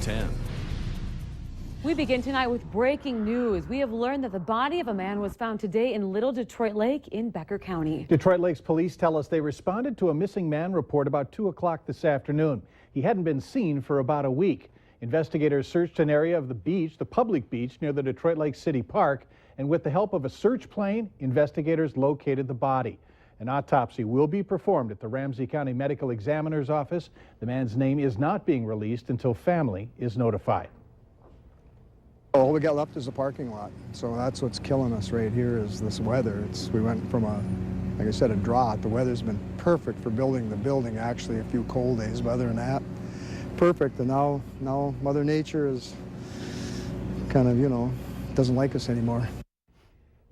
10. We begin tonight with breaking news. We have learned that the body of a man was found today in Little Detroit Lake in Becker County. Detroit Lake's police tell us they responded to a missing man report about 2 o'clock this afternoon. He hadn't been seen for about a week. Investigators searched an area of the beach, the public beach near the Detroit Lake City Park, and with the help of a search plane, investigators located the body. An autopsy will be performed at the Ramsey County Medical Examiner's office. The man's name is not being released until family is notified. All we got left is a parking lot, so that's what's killing us right here is this weather. We went from like I said, a drought. The weather's been perfect for building the building, actually a few cold days, but other than that, perfect. And now Mother Nature is kind of, doesn't like us anymore.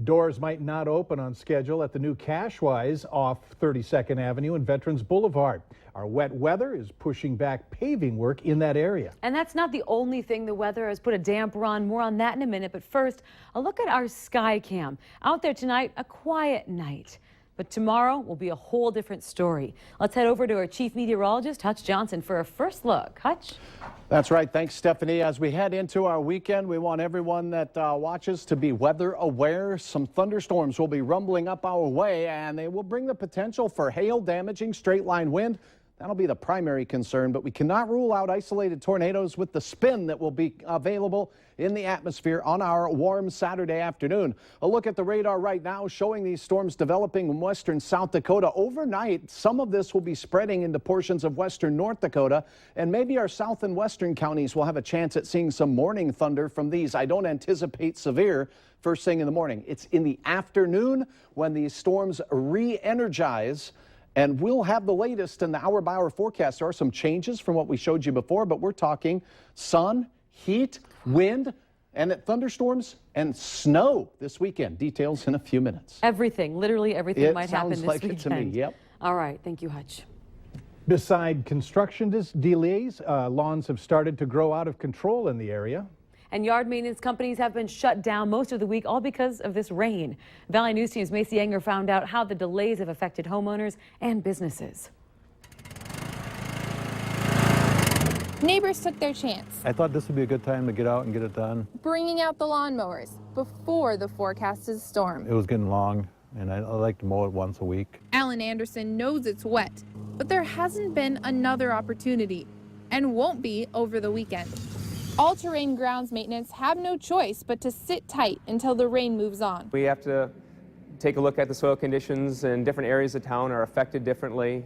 Doors might not open on schedule at the new Cashwise off 32nd Avenue and Veterans Boulevard. Our wet weather is pushing back paving work in that area. And that's not the only thing the weather has put a damper on. More on that in a minute. But first, a look at our sky cam. Out there tonight, a quiet night. But tomorrow will be a whole different story. Let's head over to our chief meteorologist, Hutch Johnson, for a first look. Hutch? That's right. Thanks, Stephanie. As we head into our weekend, we want everyone that watches to be weather aware. Some thunderstorms will be rumbling up our way, and they will bring the potential for hail-damaging straight-line wind. That'll be the primary concern, but we cannot rule out isolated tornadoes with the spin that will be available in the atmosphere on our warm Saturday afternoon. A look at the radar right now showing these storms developing in western South Dakota. Overnight, some of this will be spreading into portions of western North Dakota, and maybe our south and western counties will have a chance at seeing some morning thunder from these. I don't anticipate severe first thing in the morning. It's in the afternoon when these storms re-energize. And we'll have the latest in the hour-by-hour forecast. There are some changes from what we showed you before, but we're talking sun, heat, wind, and thunderstorms and snow this weekend. Details in a few minutes. Everything, literally everything might happen this weekend. It sounds like it to me, yep. All right, thank you, Hutch. Beside construction delays, lawns have started to grow out of control in the area. And yard maintenance companies have been shut down most of the week, all because of this rain. Valley News Team's Macy Enger found out how the delays have affected homeowners and businesses. Neighbors took their chance. I thought this would be a good time to get out and get it done. Bringing out the lawnmowers before the forecasted storm. It was getting long, and I like to mow it once a week. Alan Anderson knows it's wet, but there hasn't been another opportunity and won't be over the weekend. All-terrain grounds maintenance have no choice but to sit tight until the rain moves on. We have to take a look at the soil conditions in different areas of town are affected differently.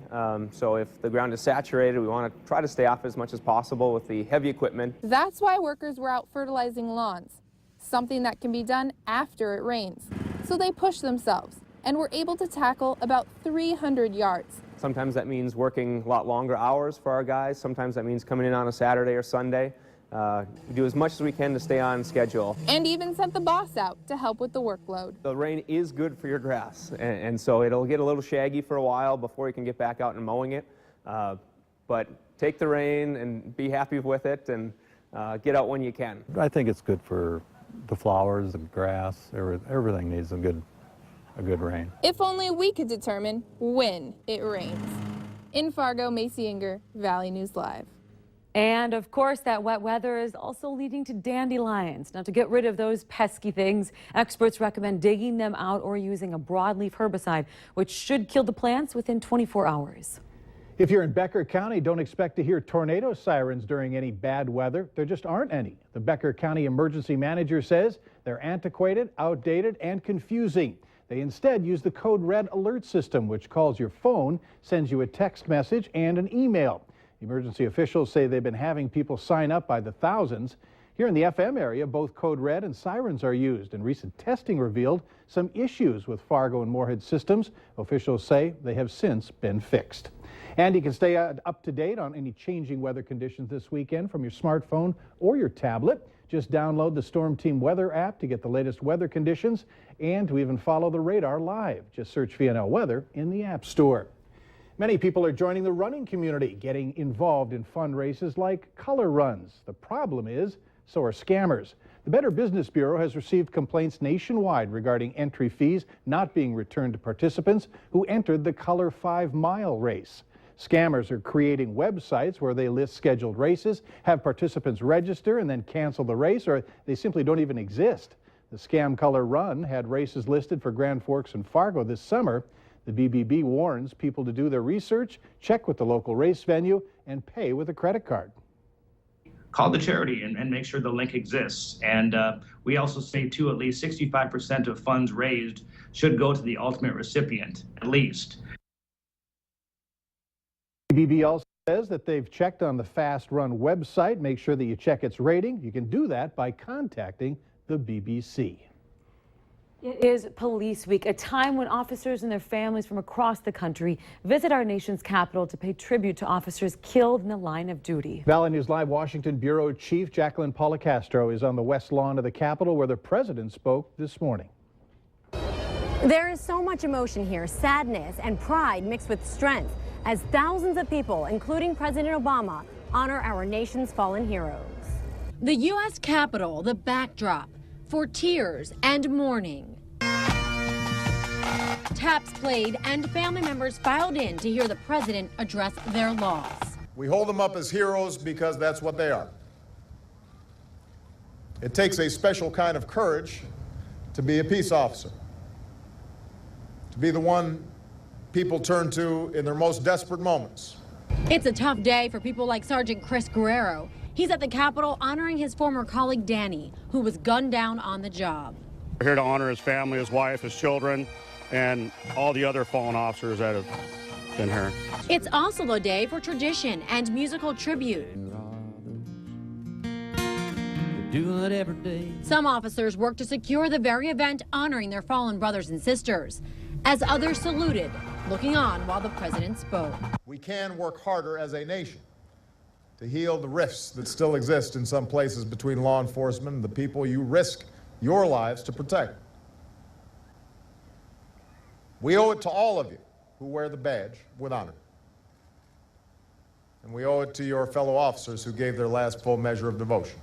So if the ground is saturated, we want to try to stay off as much as possible with the heavy equipment. That's why workers were out fertilizing lawns, something that can be done after it rains. So they pushed themselves and were able to tackle about 300 yards. Sometimes that means working a lot longer hours for our guys. Sometimes that means coming in on a Saturday or Sunday. We do as much as we can to stay on schedule. And even sent the boss out to help with the workload. The rain is good for your grass, and so it'll get a little shaggy for a while before you can get back out and mowing it. But take the rain and be happy with it and get out when you can. I think it's good for the flowers, the grass, everything needs a good rain. If only we could determine when it rains. In Fargo, Macy Enger, Valley News Live. And of course, that wet weather is also leading to dandelions. Now, to get rid of those pesky things, experts recommend digging them out or using a broadleaf herbicide, which should kill the plants within 24 hours. If you're in Becker County, don't expect to hear tornado sirens during any bad weather. There just aren't any. The Becker County emergency manager says they're antiquated, outdated, and confusing. They instead use the code red alert system, which calls your phone, sends you a text message and an email. Emergency officials say they've been having people sign up by the thousands. Here in the FM area, both Code Red and sirens are used, and recent testing revealed some issues with Fargo and Moorhead systems. Officials say they have since been fixed. And you can stay up to date on any changing weather conditions this weekend from your smartphone or your tablet. Just download the Storm Team Weather app to get the latest weather conditions and to even follow the radar live. Just search VNL Weather in the App Store. Many people are joining the running community, getting involved in fun races like color runs. The problem is, so are scammers. The Better Business Bureau has received complaints nationwide regarding entry fees not being returned to participants who entered the Color 5 Mile race. Scammers are creating websites where they list scheduled races, have participants register and then cancel the race, or they simply don't even exist. The Scam Color Run had races listed for Grand Forks and Fargo this summer. The BBB warns people to do their research, check with the local race venue, and pay with a credit card. Call the charity and make sure the link exists. And we also say, too, at least 65% of funds raised should go to the ultimate recipient, at least. BBB also says that they've checked on the Fast Run website. Make sure that you check its rating. You can do that by contacting the BBC. It is Police Week, a time when officers and their families from across the country visit our nation's capital to pay tribute to officers killed in the line of duty. Valley News Live Washington Bureau Chief Jacqueline Policastro is on the west lawn of the Capitol where the president spoke this morning. There is so much emotion here, sadness and pride mixed with strength, as thousands of people, including President Obama, honor our nation's fallen heroes. The U.S. Capitol, the backdrop for tears and mourning. Taps played and family members filed in to hear the president address their loss. We hold them up as heroes because that's what they are. It takes a special kind of courage to be a peace officer, to be the one people turn to in their most desperate moments. It's a tough day for people like Sergeant Chris Guerrero. He's at the Capitol honoring his former colleague Danny, who was gunned down on the job. We're here to honor his family, his wife, his children, and all the other fallen officers that have been here. It's also a day for tradition and musical tribute. Some officers work to secure the very event honoring their fallen brothers and sisters, as others saluted, looking on while the president spoke. We can work harder as a nation to heal the rifts that still exist in some places between law enforcement and the people you risk your lives to protect. We owe it to all of you who wear the badge with honor. And we owe it to your fellow officers who gave their last full measure of devotion.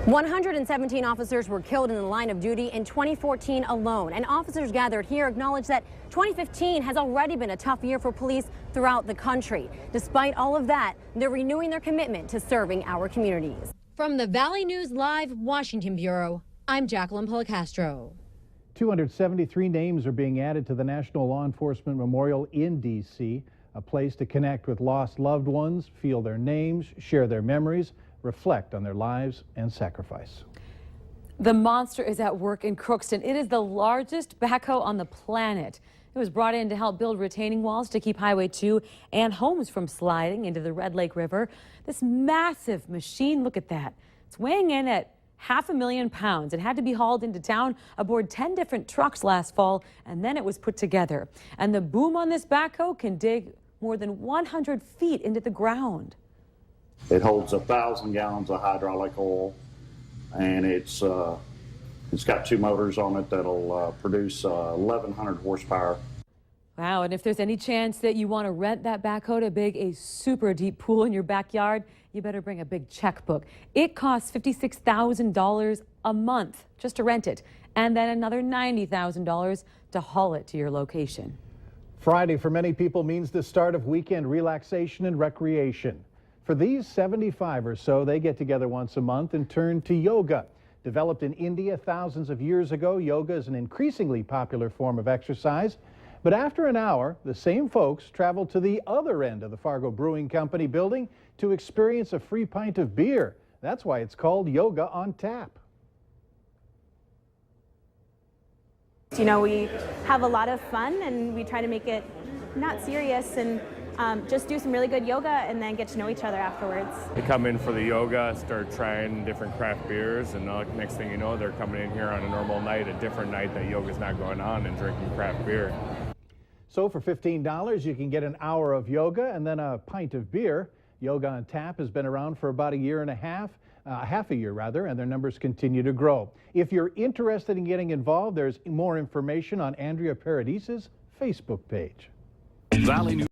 117 officers were killed in the line of duty in 2014 alone, and officers gathered here acknowledge that 2015 has already been a tough year for police throughout the country. Despite all of that, they're renewing their commitment to serving our communities. From the Valley News Live Washington Bureau, I'm Jacqueline Policastro. 273 names are being added to the National Law Enforcement Memorial in D.C., a place to connect with lost loved ones, feel their names, share their memories, reflect on their lives and sacrifice. The monster is at work in Crookston. It is the largest backhoe on the planet. It was brought in to help build retaining walls to keep Highway 2 and homes from sliding into the Red Lake River. This massive machine, look at that. It's weighing in at 500,000 pounds. It had to be hauled into town aboard 10 different trucks last fall, and then it was put together. And the boom on this backhoe can dig more than 100 feet into the ground. It holds 1,000 gallons of hydraulic oil, and it's got 2 motors on it that'll produce 1,100 horsepower. Wow, and if there's any chance that you want to rent that backhoe to dig a super deep pool in your backyard, you better bring a big checkbook. It costs $56,000 a month just to rent it, and then another $90,000 to haul it to your location. Friday for many people means the start of weekend relaxation and recreation. For these 75 or so, they get together once a month and turn to yoga. Developed in India thousands of years ago, yoga is an increasingly popular form of exercise. But after an hour, the same folks travel to the other end of the Fargo Brewing Company building to experience a free pint of beer. That's why it's called Yoga on Tap. You know, we have a lot of fun and we try to make it not serious and just do some really good yoga and then get to know each other afterwards. They come in for the yoga, start trying different craft beers, and next thing you know, they're coming in here on a normal night, a different night that yoga's not going on, and drinking craft beer. So for $15, you can get an hour of yoga and then a pint of beer. Yoga on Tap has been around for about a year and a half. Half a year rather, and their numbers continue to grow. If you're interested in getting involved, there's more information on Andrea Paradise's Facebook page. Valley News.